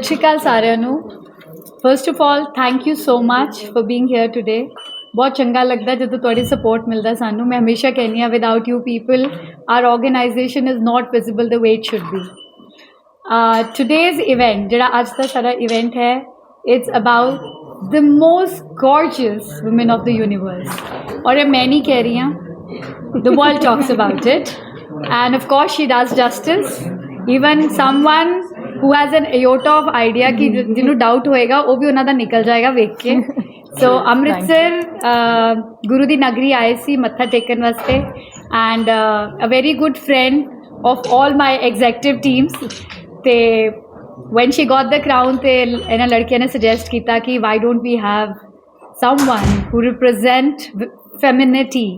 सत श्री अकाल सारिਆਂ ਨੂੰ। First of all thank you so much for being here today. बहुत चंगा लगता है जो थोड़ी सपोर्ट मिलता सानू। मैं हमेशा कहनी हाँ without you people are organisation is not visible the way it should be. Today's event जो अज का सारा इवेंट है it's about the most gorgeous women of the universe. और ये मैं नहीं कह रही हाँ, the world talks about it and of course she does justice. Even someone who has an iota of idea कि जिन्हों डाउट होएगा वो भी उन्होंने निकल जाएगा वेख के। सो अमृतसर गुरु दी नगरी आए सी मत्था टेकन वास्ते and a very good friend of all my executive teams. ते when she got the crown ते इन्हां लड़कियां ने सजेस्ट किया कि why don't we have someone who represent femininity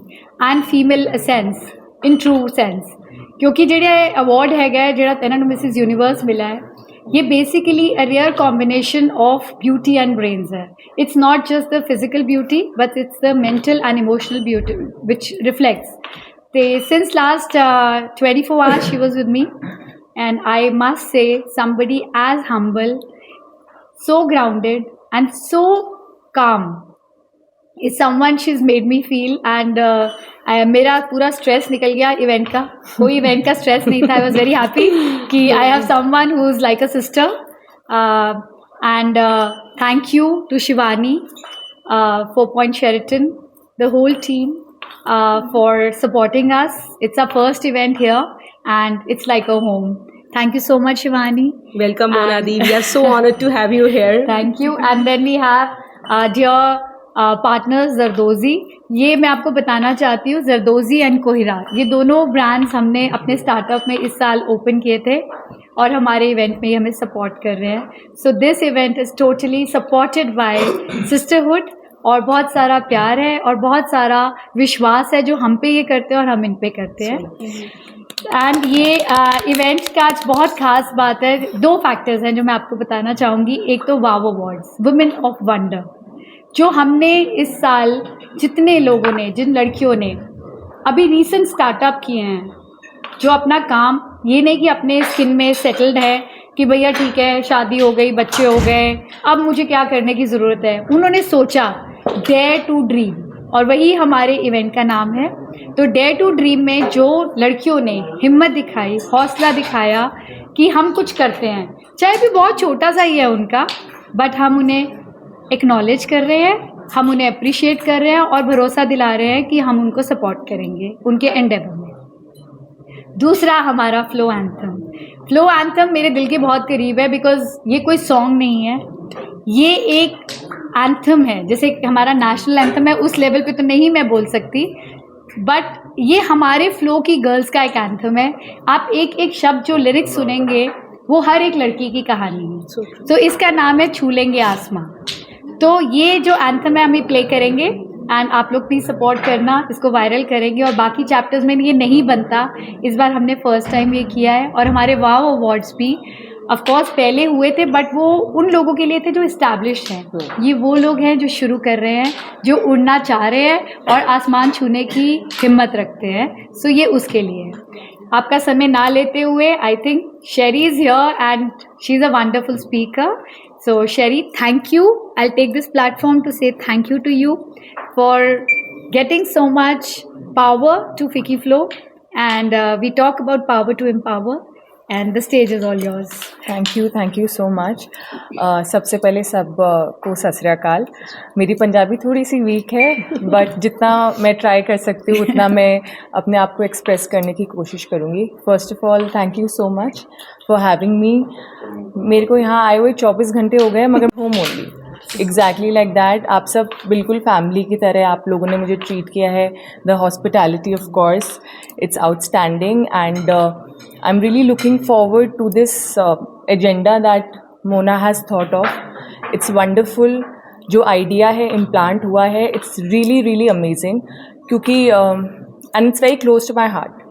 and female essence in true sense। क्योंकि जो अवार्ड है जो इन्होंने मिसिज यूनिवर्स मिला है ये basically a rare combination of beauty and brains है। It's not just the physical beauty but it's the mental and emotional beauty which reflects. तो since last 24 hours she was with me and I must say somebody as humble, so grounded and so calm is someone she's made me feel and मेरा पूरा stress निकल गया event का। कोई event का stress नहीं था। आई वॉज वेरी हैप्पी कि I have someone who is like a sister and thank you to Shivani 4 Point Sheraton, the whole team for supporting us. It's our first event here and it's like a home. Thank you so much Shivani. Welcome Mona Di. We are so honored to have you here. Thank you. And then we have dear partners Zardozi. ये मैं आपको बताना चाहती हूँ जरदोज़ी and कोहिरा ये दोनों brands हमने अपने स्टार्टअप में इस साल ओपन किए थे और हमारे इवेंट में ये हमें सपोर्ट कर रहे हैं। So this event is totally supported by sisterhood और बहुत सारा प्यार है और बहुत सारा विश्वास है जो हम पे ये करते हैं और हम इन पे करते हैं। एंड ये इवेंट का आज बहुत ख़ास बात है। 2 फैक्टर्स हैं जो मैं आपको बताना चाहूँगी। एक तो वाव अवार्ड्स वुमेन ऑफ वंडर जो हमने इस साल जितने लोगों ने जिन लड़कियों ने अभी रीसेंट स्टार्टअप किए हैं जो अपना काम ये नहीं कि अपने स्किन में सेटल्ड है कि भैया ठीक है शादी हो गई बच्चे हो गए अब मुझे क्या करने की ज़रूरत है। उन्होंने सोचा डेयर टू ड्रीम और वही हमारे इवेंट का नाम है। तो डेयर टू ड्रीम में जो लड़कियों ने हिम्मत दिखाई हौसला दिखाया कि हम कुछ करते हैं चाहे भी बहुत छोटा सा ही है उनका बट हम उन्हें एक्नॉलेज कर रहे हैं, हम उन्हें अप्रिशिएट कर रहे हैं और भरोसा दिला रहे हैं कि हम उनको सपोर्ट करेंगे उनके एंडेवर में। दूसरा हमारा फ्लो एंथम। फ्लो एंथम मेरे दिल के बहुत करीब है बिकॉज ये कोई सॉन्ग नहीं है, ये एक एंथम है। जैसे हमारा नेशनल एंथम है उस लेवल पे तो नहीं मैं बोल सकती बट ये हमारे फ्लो की गर्ल्स का एक एंथम है। आप एक एक शब्द जो लिरिक्स सुनेंगे वो हर एक लड़की की कहानी है। तो इसका नाम है छू लेंगे आसमां। तो ये जो एंथम है हम ये प्ले करेंगे एंड आप लोग प्लीज़ सपोर्ट करना, इसको वायरल करेंगे। और बाकी चैप्टर्स में ये नहीं बनता, इस बार हमने फर्स्ट टाइम ये किया है। और हमारे वाव अवार्ड्स भी ऑफ कोर्स पहले हुए थे बट वो उन लोगों के लिए थे जो इस्टेब्लिश्ड हैं। ये वो लोग हैं जो शुरू कर रहे हैं, जो उड़ना चाह रहे हैं और आसमान छूने की हिम्मत रखते हैं। सो ये उसके लिए है। आपका समय ना लेते हुए I think Sheri is here and she is a wonderful speaker. So Sherry, thank you. I'll take this platform to say thank you to you for getting so much power to Fiki Flow and we talk about power to empower and the stage is all yours. Thank you so much. सबसे पहले सब को सत श्री अकाल। मेरी पंजाबी थोड़ी सी week है but जितना मैं ट्राई कर सकती हूँ उतना मैं अपने आप को एक्सप्रेस करने की कोशिश करूँगी। First of all thank you so much for having me. मेरे को यहाँ आए हुए 24 घंटे हो गए मगर home only exactly like that. आप सब बिल्कुल फैमिली की तरह आप लोगों ने मुझे ट्रीट किया है। The hospitality of course it's outstanding and I am really looking forward to this agenda that Mona has thought of. It's wonderful. जो आइडिया है इम्प्लांट हुआ है इट्स रियली रियली अमेजिंग क्योंकि and it's very close to my heart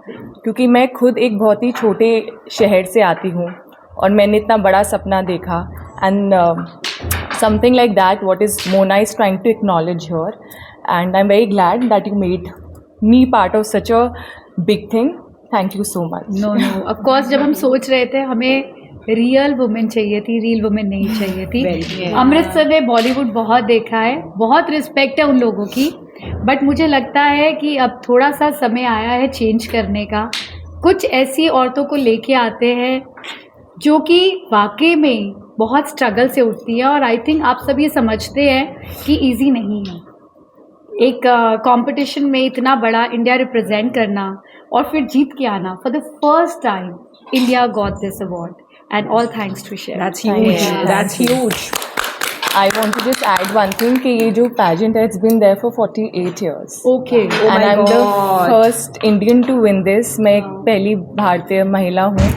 क्योंकि मैं खुद एक बहुत ही छोटे शहर से आती हूँ और मैंने इतना बड़ा सपना देखा and something like that what is Mona is trying to acknowledge here and I'm very glad that you made me part of such a big thing. Thank you so much. No of course जब हम सोच रहे थे हमें real women चाहिए थी, real women नहीं चाहिए थी। Very अमृतसर ने बॉलीवुड बहुत देखा है, बहुत रिस्पेक्ट है उन लोगों की, बट मुझे लगता है कि अब थोड़ा सा समय आया है चेंज करने का। कुछ ऐसी औरतों को लेके आते हैं जो कि वाकई में बहुत स्ट्रगल से उठती है, और आई थिंक आप सब ये समझते हैं कि इजी नहीं है एक कंपटीशन में इतना बड़ा इंडिया रिप्रेजेंट करना और फिर जीत के आना। For the first time India got this award and all thanks to share. That's huge. Yeah. That's huge. I want to just add one thing कि ये जो pageant है, it's been there for 48 years. Okay, Oh and my I'm the God. first Indian to win this. मैं एक पहली भारतीय महिला हूँ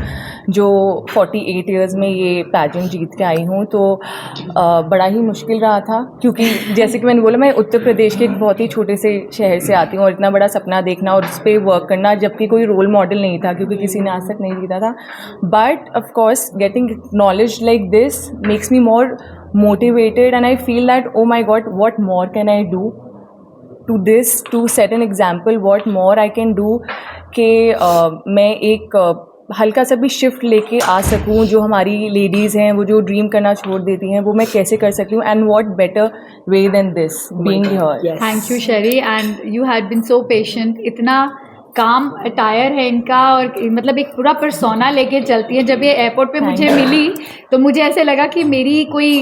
जो 48 इयर्स में ये पैजेंट जीत के आई हूँ। तो बड़ा ही मुश्किल रहा था, क्योंकि जैसे कि मैंने बोला, मैं उत्तर प्रदेश के एक बहुत ही छोटे से शहर से आती हूँ, और इतना बड़ा सपना देखना और उस पर वर्क करना, जबकि कोई रोल मॉडल नहीं था क्योंकि किसी ने आज तक नहीं जीता था। But of course getting knowledge like this makes me more motivated, and I feel that, oh my god, what more can I do to this, to set an example, what more I can do कि मैं एक हल्का सा भी shift लेके आ सकूं। जो हमारी लेडीज़ हैं वो जो ड्रीम करना छोड़ देती हैं, वो मैं कैसे कर सकती हूँ, and what better way than this being here. Yes. Thank you Sherry, and you had been so patient. इतना काम अटायर है इनका, और मतलब एक पूरा पर्सोना लेके चलती है। जब ये एयरपोर्ट पे मुझे मिली तो मुझे ऐसे लगा कि मेरी कोई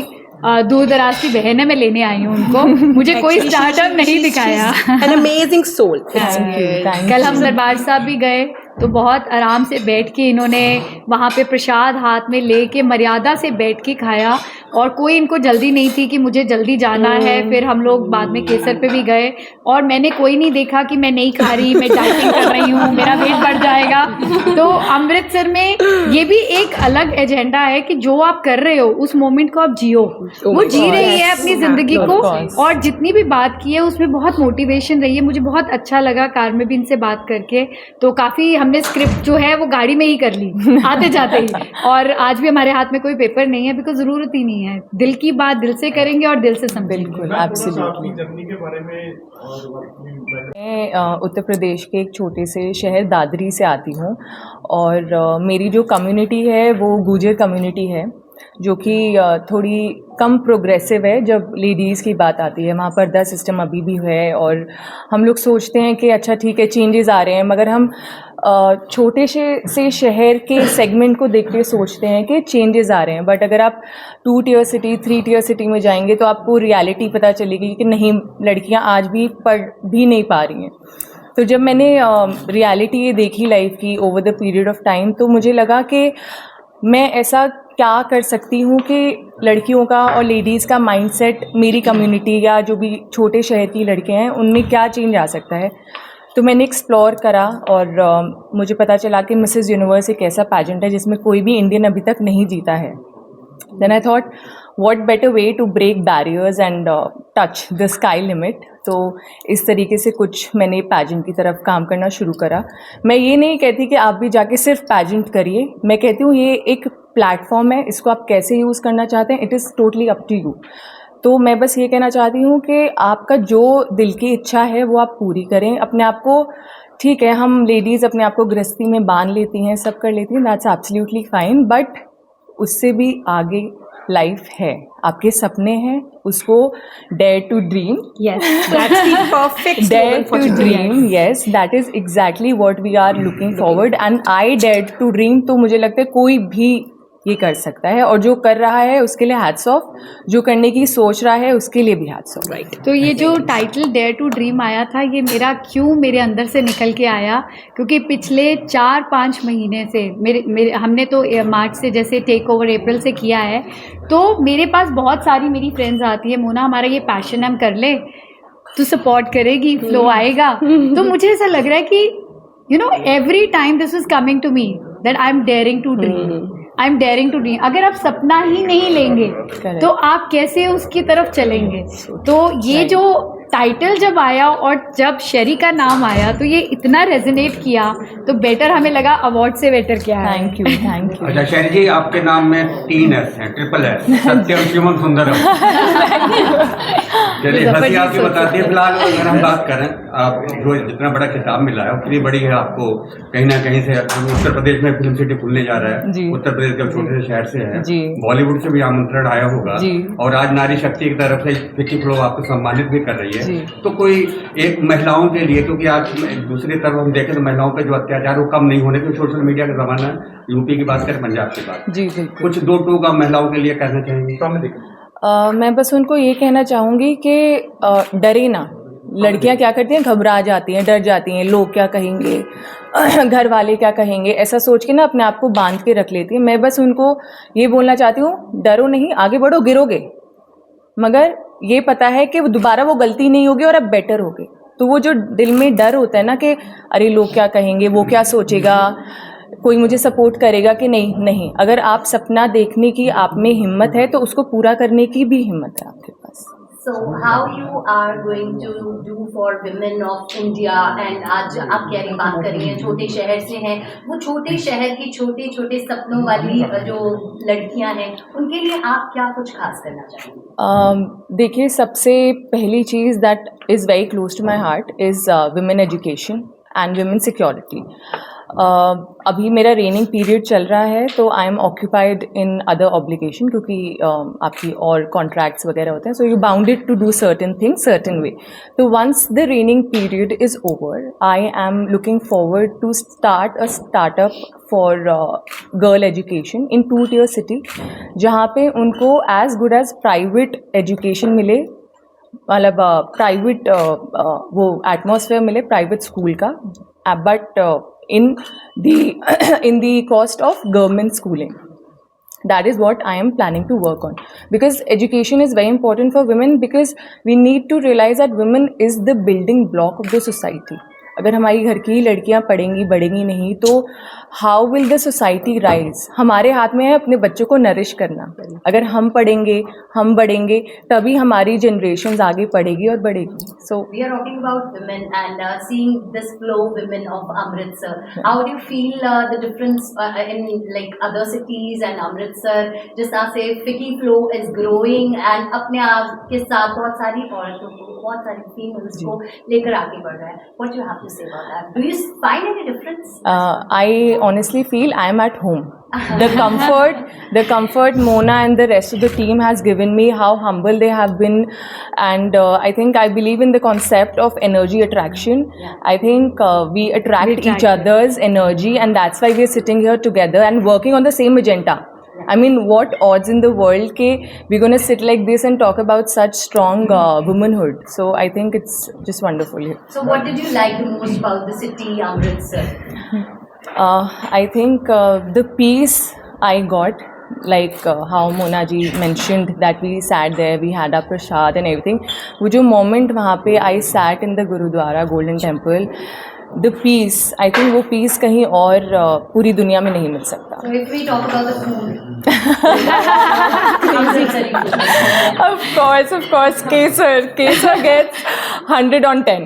दूर दराज की बहन है, मैं लेने आई हूँ उनको। मुझे कोई स्टार्टअप नहीं दिखाया। An amazing soul. कल हम दरबार साहब भी गए तो बहुत आराम से बैठ के इन्होंने वहाँ पे प्रसाद हाथ में लेके मर्यादा से बैठ के खाया, और कोई इनको जल्दी नहीं थी कि मुझे जल्दी जाना है। फिर हम लोग बाद में केसर पे भी गए, और मैंने कोई नहीं देखा कि मैं नहीं खा रही, मैं डाइटिंग कर रही हूँ, मेरा वेट बढ़ जाएगा। तो अमृतसर में ये भी एक अलग एजेंडा है कि जो आप कर रहे हो उस मोमेंट को आप जियो। वो जी रही है अपनी ज़िंदगी को, और जितनी भी बात की है उसमें बहुत मोटिवेशन रही है। मुझे बहुत अच्छा लगा कार में भी इनसे बात करके। तो काफ़ी हमने स्क्रिप्ट जो है वो गाड़ी में ही कर ली आते जाते ही, और आज भी हमारे हाथ में कोई पेपर नहीं है, बिकॉज ज़रूरत ही नहीं है। दिल की बात दिल से करेंगे और दिल से समझेंगे। बिल्कुल, एब्सोल्युटली। मैं उत्तर प्रदेश के एक छोटे से शहर दादरी से आती हूँ, और मेरी जो कम्युनिटी है वो गुर्जर कम्युनिटी है, जो कि थोड़ी कम प्रोग्रेसिव है जब लेडीज़ की बात आती है। वहाँ पर्दा सिस्टम अभी भी है, और हम लोग सोचते हैं कि अच्छा ठीक है चेंजेस आ रहे हैं, मगर हम छोटे से शहर के सेगमेंट को देख के सोचते हैं कि चेंजेस आ रहे हैं। बट अगर आप 2 टियर सिटी 3 टियर सिटी में जाएंगे तो आपको रियलिटी पता चलेगी कि नहीं, लड़कियाँ आज भी पढ़ भी नहीं पा रही हैं। तो जब मैंने रियलिटी ये देखी लाइफ की over the period of time, तो मुझे लगा कि मैं ऐसा क्या कर सकती हूँ कि लड़कियों का और लेडीज़ का माइंडसेट मेरी कम्युनिटी या जो भी छोटे शहर की लड़कियाँ हैं उनमें क्या चेंज आ सकता है। तो मैंने एक्सप्लोर करा, और मुझे पता चला कि मिसेस यूनिवर्स एक ऐसा पैजेंट है जिसमें कोई भी इंडियन अभी तक नहीं जीता है। Then I thought what better way to break barriers and touch the sky limit. तो इस तरीके से कुछ मैंने पैजेंट की तरफ काम करना शुरू करा। मैं ये नहीं कहती कि आप भी जाके सिर्फ पैजेंट करिए, मैं कहती हूँ ये एक प्लेटफॉर्म है, इसको आप कैसे यूज़ करना चाहते हैं, it is totally up to you. तो मैं बस ये कहना चाहती हूँ कि आपका जो दिल की इच्छा है वो आप पूरी करें। अपने आप को, ठीक है हम लेडीज़ अपने आप को गृहस्थी में बांध लेती हैं, सब कर लेती हैं, दैट्स एब्सोल्युटली फाइन, बट उससे भी आगे लाइफ है, आपके सपने हैं, उसको dare to dream. Yes, that's the perfect Dare slogan for to today. dream, yes, that is exactly what we are looking forward, and I dared to dream। तो मुझे लगता है कोई भी ये कर सकता है, और जो कर रहा है उसके लिए हैट्स ऑफ, जो करने की सोच रहा है उसके लिए भी हैट्स ऑफ। Right. तो ये जो टाइटल डेयर टू ड्रीम आया था, ये मेरा क्यों मेरे अंदर से निकल के आया, क्योंकि पिछले 4-5 महीने से मेरे हमने तो मार्च से जैसे टेक ओवर अप्रैल से किया है, तो मेरे पास बहुत सारी मेरी फ्रेंड्स आती है, मोना हमारा ये पैशन हम कर ले, तू सपोर्ट करेगी, फ्लो आएगा। तो मुझे ऐसा लग रहा है कि you know every time this is coming to me that I am daring to dream, I am daring to dream. अगर आप सपना ही नहीं लेंगे तो आप कैसे उसकी तरफ चलेंगे। तो ये जो टाइटल जब आया और जब शेरी का नाम आया तो ये इतना रेजोनेट किया, तो बेटर हमें लगा अवार्ड से बेटर क्या है। Thank you, thank you. अच्छा शेरी जी, आपके नाम में 3 S हैं, ट्रिपल S, सत्यम शिवम सुंदरम। चलिए हंसी आपकी बताती है। फिलहाल अगर हम बात करें, आप जो जितना बड़ा खिताब मिला है उतनी बड़ी है आपको, कहीं ना कहीं से उत्तर प्रदेश में फिल्म सिटी खुलने जा रहा है। जी। उत्तर प्रदेश के छोटे से शहर से है जी। बॉलीवुड से भी आमंत्रण आया होगा जी। और आज नारी शक्ति की तरफ से विक्की फ्लो आपको सम्मानित भी कर रही जी। है। तो कोई एक महिलाओं के लिए, क्योंकि आज दूसरी तरफ हम देखें तो महिलाओं पे जो अत्याचार वो कम नहीं होने, क्योंकि सोशल मीडिया का जमाना है, यूपी की बात करें, पंजाब की बात, जी बिल्कुल। कुछ 2 टूक आप महिलाओं के लिए कहना चाहेंगे? मैं बस उनको ये कहना चाहूँगी कि डरे ना। लड़कियां क्या करती हैं, घबरा जाती हैं, डर जाती हैं, लोग क्या कहेंगे, घर वाले क्या कहेंगे, ऐसा सोच के ना अपने आप को बांध के रख लेती हैं। मैं बस उनको ये बोलना चाहती हूँ, डरो नहीं, आगे बढ़ो, गिरोगे मगर ये पता है कि दोबारा वो गलती नहीं होगी और अब बेटर होगे। तो वो जो दिल में डर होता है ना कि अरे लोग क्या कहेंगे, वो क्या सोचेगा, कोई मुझे सपोर्ट करेगा कि नहीं, अगर आप सपना देखने की आप में हिम्मत है तो उसको पूरा करने की भी हिम्मत है आपके पास। So how you are going to do for women of India, and आज आप कह रही बात कर रही हैं छोटे शहर से हैं, वो छोटे शहर की छोटे छोटे सपनों वाली जो लड़कियां हैं उनके लिए आप क्या कुछ खास करना चाहेंगे? देखिए, सबसे पहली चीज़ that is very close to my heart is women education and women security. अभी मेरा रेनिंग पीरियड चल रहा है तो I am occupied in other obligation, क्योंकि आपकी और कॉन्ट्रैक्ट्स वगैरह होते हैं, so you bounded to do certain things certain way. तो once the reigning period is over, I am looking forward to start a startup for girl education in 2-tier city, जहाँ पे उनको as good as private education मिले, मतलब private वो atmosphere मिले private school का, but in the cost of government schooling. That is what I am planning to work on, because education is very important for women, because we need to realize that women is the building block of the society. अगर हमारी घर की लड़कियां पढ़ेंगी बढ़ेंगी नहीं तो how will the society rise. हमारे हाथ में है अपने बच्चों को नरिश करना। अगर हम पढ़ेंगे, हम बढ़ेंगे, तभी हमारी जनरेशन आगे पढ़ेगी और बढ़ेगी। So we are talking about women and seeing this flow women of Amritsar. How do you feel the difference in like other cities and Amritsar? जिस तरह से Vicky flow is growing and अपने आप के साथ बहुत सारी औरतों को, बहुत सारी फीमेल्स को लेकर आगे बढ़ रहा है। What you have to say about that? Do you find any difference? I honestly feel I am at home. The comfort Mona and the rest of the team has given me, how humble they have been, and I believe in the concept of energy attraction. I think we attract each other's energy, and that's why we are sitting here together and working on the same agenda. I mean, what odds in the world ke we're going to sit like this and talk about such strong womanhood. So I think it's just wonderful here. So what did you like the most about the city Amritsar? I think the peace I got, like how Mona ji mentioned that we sat there, we had our prasad and everything. वो जो moment वहाँ पे I sat in the Gurudwara Golden Temple, the peace, I think वो peace कहीं और पूरी दुनिया में नहीं मिल सकता। So if we talk about the food, Of course, Kesar gets 100 on 10.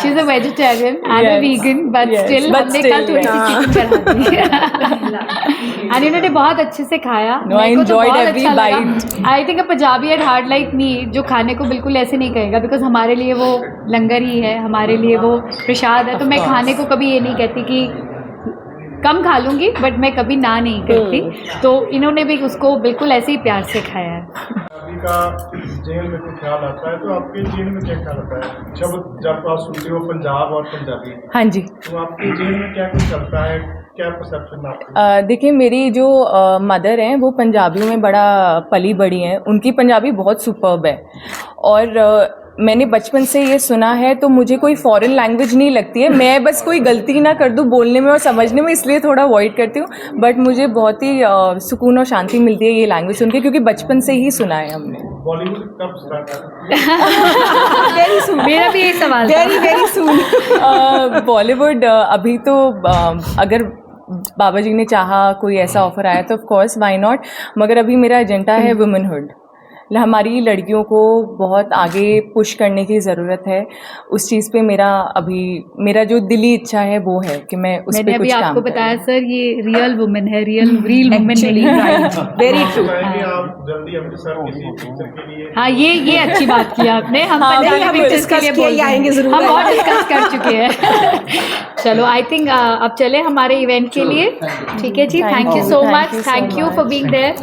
She's a vegetarian and a Yes. vegan, but Yes. still But हमने still, कल थोड़ी सी yeah. चिकन चढ़ा दी। and इन्होंने बहुत अच्छे से खाया। No, I मेरे को तो enjoyed बहुत every अच्छा लगा। bite. I think a Punjabi at heart like me जो खाने को बिल्कुल ऐसे नहीं कहेगा, बिकॉज हमारे लिए वो लंगर ही है, हमारे लिए वो प्रसाद है। तो मैं खाने को कभी ये नहीं कहती कि कम खा लूँगी, बट मैं कभी ना नहीं करती। तो इन्होंने भी उसको बिल्कुल ऐसे ही प्यार से खाया है। अभी का जेल में तो ख्याल आता है, तो आपके जेल में क्या ख्याल आता है जब आप सुनते हो पंजाब और पंजाबी? हाँ जी। तो आपके जेल में क्या कुछ चलता है, क्या परसेप्शन आपकी? देखिए, मेरी जो मदर हैं वो पंजाबियों में बड़ा पली बड़ी हैं, उनकी पंजाबी बहुत सुपर्ब है और मैंने बचपन से ये सुना है, तो मुझे कोई फॉरेन लैंग्वेज नहीं लगती है। मैं बस कोई गलती ना कर दूँ बोलने में और समझने में, इसलिए थोड़ा अवॉइड करती हूँ, बट मुझे बहुत ही सुकून और शांति मिलती है ये लैंग्वेज सुन के, क्योंकि बचपन से ही सुना है हमने। बॉलीवुड कब स्टार्ट है? Very soon. मेरा भी एक सवाल था। Very soon. बॉलीवुड अभी तो अगर बाबा जी ने चाहा, कोई ऐसा ऑफर आया तो ऑफ कोर्स व्हाई नॉट, मगर अभी मेरा एजेंडा है वुमेनहुड, हमारी लड़कियों को बहुत आगे पुश करने की ज़रूरत है। उस चीज़ पे मेरा जो दिली इच्छा है वो है कि मैं उस मैंने पे अभी कुछ काम आपको करूं। बताया सर, ये रियल वुमेन है, रियल वुमेन Actually, नहीं। right. Very true. चाहेंगे आप जल्दी अमृतसर किसी पिक्चर के लिए हाँ, ये अच्छी बात की आपने। हम हाँ, पंजाबी नहीं, हम पिक्चर्स के discuss लिए किया बोल ही रहे हैं। आएंगे जरूर, हम है और ना? डिस्कस कर चुके हैं। चलो, आई थिंक अब चले हमारे इवेंट के लिए। ठीक है जी, Thank thank you you. So Thank much, you so thank you much. For being there.